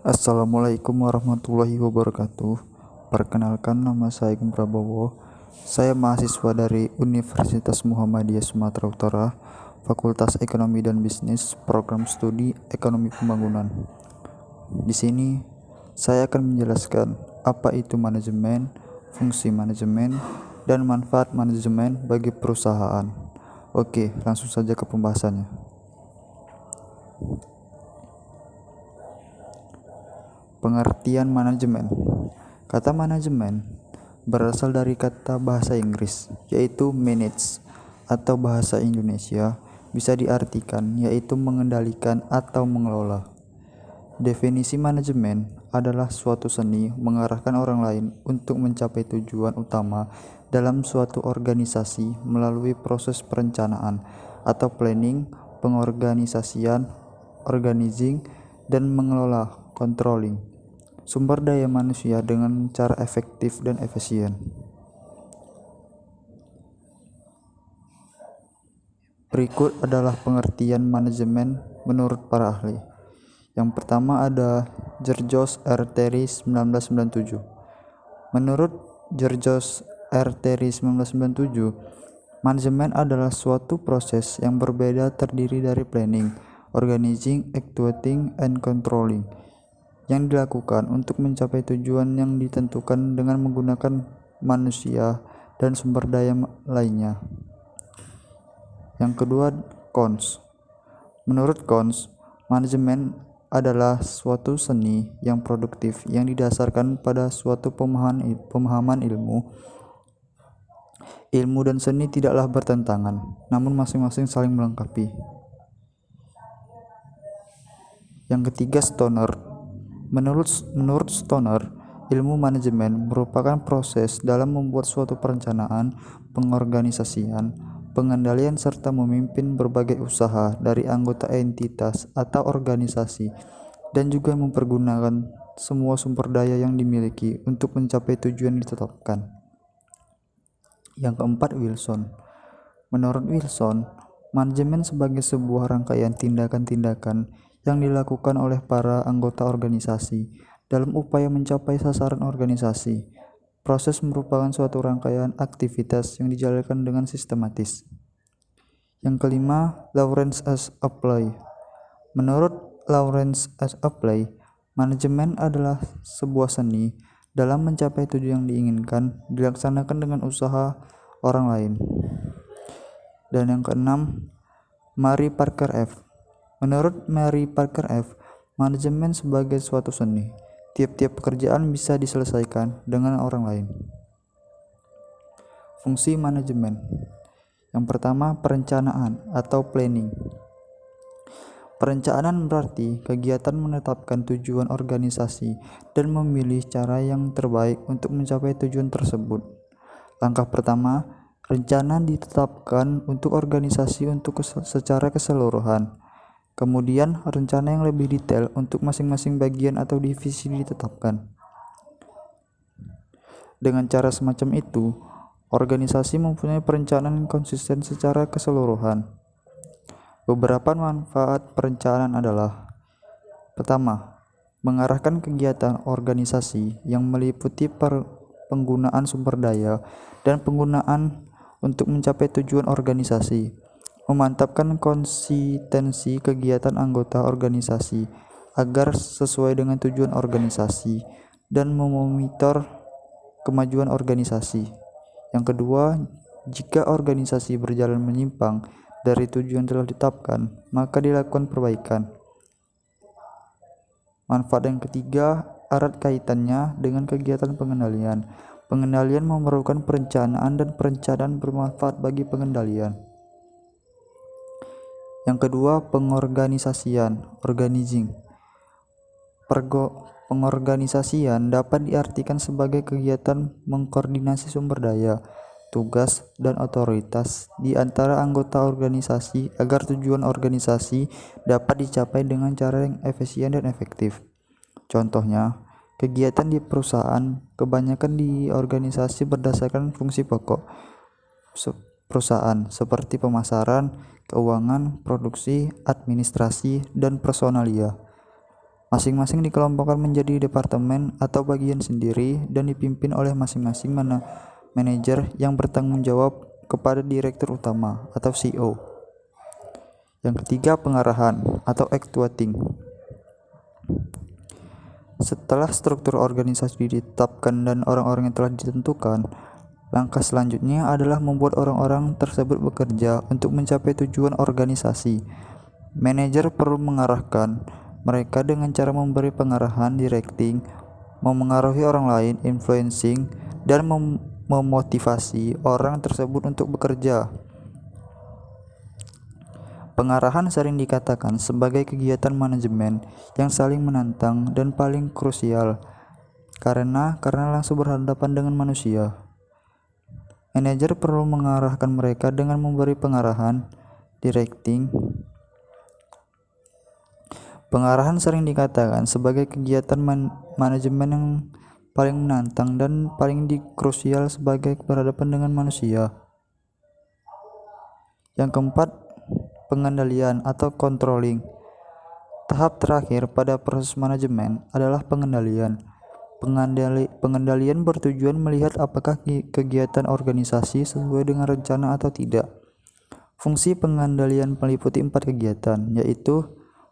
Assalamualaikum warahmatullahi wabarakatuh. Perkenalkan, nama saya Agung Prabowo. Saya mahasiswa dari Universitas Muhammadiyah Sumatera Utara, Fakultas Ekonomi dan Bisnis, Program Studi Ekonomi Pembangunan. Di sini saya akan menjelaskan apa itu manajemen, fungsi manajemen, dan manfaat manajemen bagi perusahaan. Oke, langsung saja ke pembahasannya. Pengertian manajemen. Kata manajemen berasal dari kata bahasa Inggris, yaitu manage, atau bahasa Indonesia bisa diartikan yaitu mengendalikan atau mengelola. Definisi manajemen adalah suatu seni mengarahkan orang lain untuk mencapai tujuan utama dalam suatu organisasi melalui proses perencanaan atau planning, pengorganisasian, organizing, dan mengelola, controlling sumber daya manusia dengan cara efektif dan efisien. Berikut adalah pengertian manajemen menurut para ahli. Yang pertama ada George R. Terry 1997. Menurut George R. Terry 1997, manajemen adalah suatu proses yang berbeda terdiri dari planning, organizing, actuating, and controlling yang dilakukan untuk mencapai tujuan yang ditentukan dengan menggunakan manusia dan sumber daya lainnya. Yang kedua, Cons. Menurut Cons, manajemen adalah suatu seni yang produktif yang didasarkan pada suatu pemahaman ilmu dan seni tidaklah bertentangan, namun masing-masing saling melengkapi. Yang ketiga, Stoner. Menurut Stoner, ilmu manajemen merupakan proses dalam membuat suatu perencanaan, pengorganisasian, pengendalian serta memimpin berbagai usaha dari anggota entitas atau organisasi, dan juga mempergunakan semua sumber daya yang dimiliki untuk mencapai tujuan ditetapkan. Yang keempat, Wilson. Menurut Wilson, manajemen sebagai sebuah rangkaian tindakan-tindakan yang dilakukan oleh para anggota organisasi dalam upaya mencapai sasaran organisasi. Proses merupakan suatu rangkaian aktivitas yang dijalankan dengan sistematis. Yang kelima, Lawrence S. Appley. Menurut Lawrence S. Appley, manajemen adalah sebuah seni dalam mencapai tujuan yang diinginkan dilaksanakan dengan usaha orang lain. Dan yang keenam, Mary Parker F. Menurut Mary Parker F., manajemen sebagai suatu seni. Tiap-tiap pekerjaan bisa diselesaikan dengan orang lain. Fungsi manajemen. Yang pertama, perencanaan atau planning. Perencanaan berarti kegiatan menetapkan tujuan organisasi dan memilih cara yang terbaik untuk mencapai tujuan tersebut. Langkah pertama, rencana ditetapkan untuk organisasi secara keseluruhan. Kemudian, rencana yang lebih detail untuk masing-masing bagian atau divisi ditetapkan. Dengan cara semacam itu, organisasi mempunyai perencanaan yang konsisten secara keseluruhan. Beberapa manfaat perencanaan adalah: pertama, mengarahkan kegiatan organisasi yang meliputi penggunaan sumber daya dan penggunaan untuk mencapai tujuan organisasi. Memantapkan konsistensi kegiatan anggota organisasi agar sesuai dengan tujuan organisasi dan memonitor kemajuan organisasi. Yang kedua, jika organisasi berjalan menyimpang dari tujuan telah ditetapkan, maka dilakukan perbaikan. Manfaat yang ketiga, erat kaitannya dengan kegiatan pengendalian. Pengendalian memerlukan perencanaan dan perencanaan bermanfaat bagi pengendalian. Yang kedua, pengorganisasian, organizing. Pengorganisasian dapat diartikan sebagai kegiatan mengkoordinasi sumber daya, tugas, dan otoritas di antara anggota organisasi agar tujuan organisasi dapat dicapai dengan cara yang efisien dan efektif. Contohnya, kegiatan di perusahaan kebanyakan di organisasi berdasarkan fungsi pokok perusahaan seperti pemasaran, keuangan, produksi, administrasi, dan personalia. Masing-masing dikelompokkan menjadi departemen atau bagian sendiri dan dipimpin oleh masing-masing manajer yang bertanggung jawab kepada direktur utama atau CEO. Yang ketiga, pengarahan atau actuating. Setelah struktur organisasi ditetapkan dan orang-orang yang telah ditentukan, langkah selanjutnya adalah membuat orang-orang tersebut bekerja untuk mencapai tujuan organisasi. Manajer perlu mengarahkan mereka dengan cara memberi pengarahan, directing, memengaruhi orang lain, influencing, dan memotivasi orang tersebut untuk bekerja. Pengarahan sering dikatakan sebagai kegiatan manajemen yang saling menantang dan paling krusial karena langsung berhadapan dengan manusia. Manajer perlu mengarahkan mereka dengan memberi pengarahan, directing. Pengarahan sering dikatakan sebagai kegiatan manajemen yang paling menantang dan paling krusial sebagai berhadapan dengan manusia. Yang keempat, pengendalian atau controlling. Tahap terakhir pada proses manajemen adalah pengendalian. Pengendalian bertujuan melihat apakah kegiatan organisasi sesuai dengan rencana atau tidak. Fungsi pengendalian meliputi 4 kegiatan, yaitu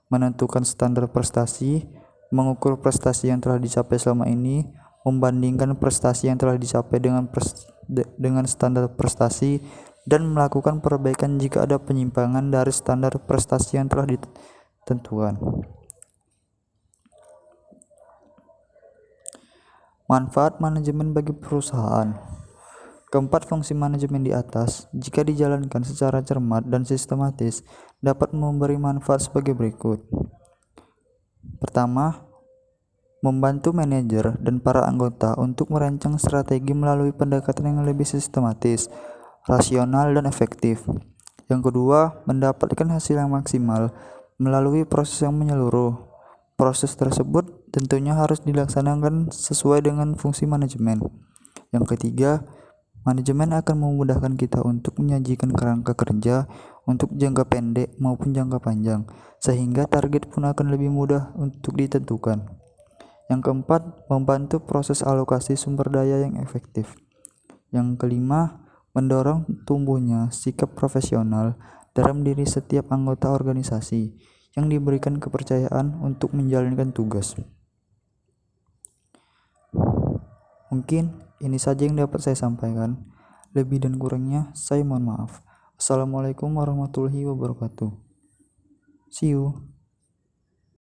menentukan standar prestasi, mengukur prestasi yang telah dicapai selama ini, membandingkan prestasi yang telah dicapai dengan standar prestasi, dan melakukan perbaikan jika ada penyimpangan dari standar prestasi yang telah ditentukan. Manfaat manajemen bagi perusahaan. Keempat fungsi manajemen di atas, jika dijalankan secara cermat dan sistematis, dapat memberi manfaat sebagai berikut. Pertama, membantu manajer dan para anggota untuk merancang strategi melalui pendekatan yang lebih sistematis, rasional, dan efektif. Yang kedua, mendapatkan hasil yang maksimal melalui proses yang menyeluruh. Proses tersebut tentunya harus dilaksanakan sesuai dengan fungsi manajemen. Yang ketiga, manajemen akan memudahkan kita untuk menyajikan kerangka kerja untuk jangka pendek maupun jangka panjang, sehingga target pun akan lebih mudah untuk ditentukan. Yang keempat, membantu proses alokasi sumber daya yang efektif. Yang kelima, mendorong tumbuhnya sikap profesional dalam diri setiap anggota organisasi yang diberikan kepercayaan untuk menjalankan tugas. Mungkin ini saja yang dapat saya sampaikan. Lebih dan kurangnya saya mohon maaf. Assalamualaikum warahmatullahi wabarakatuh. See you.